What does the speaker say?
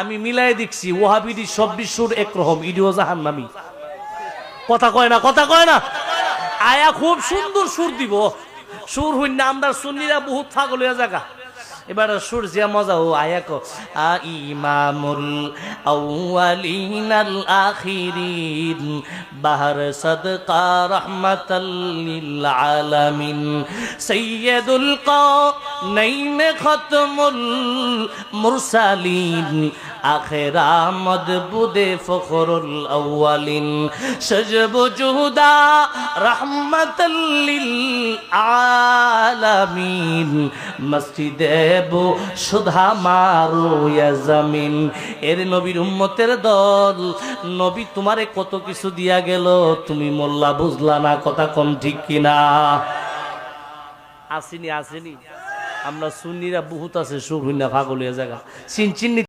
আমি মিলাই দেখছি ওয়াহাবিদি সব্বিশ সুর একরকম ইডিও জাহান্নামী কথা কয় না কথা কয় না আয়া খুব সুন্দর সুর দিব সুর হইন না আমরা সুন্নিরা বহুত পাগল হয়ে জায়গা এবার সুর জিয়া মজা ও আয়া কো ইমামুল আউয়ালিন আল আখিরিন বাহর সাদকা রাহমাতাল লিল আলামিন সাইয়্যিদুল কাওনাইন খাতমুল মুরসালিন আখিরা মদবুদে ফখরুল আউয়ালিন সজব জুদা রাহমাতাল লিল আলামিন মসজিদে সুধা মারো ইয়া জামিন। এর নবীর উম্মতের দল, নবী তোমারে কত কিছু দিয়া গেল, তুমি মোল্লা বুঝলা না, কথা কোন ঠিক কিনা? আসেনি আসেনি আমরা সুন্নিরা বহুত আছে সুর হইনা পাগল হয়ে জায়গা চিন চিন্নি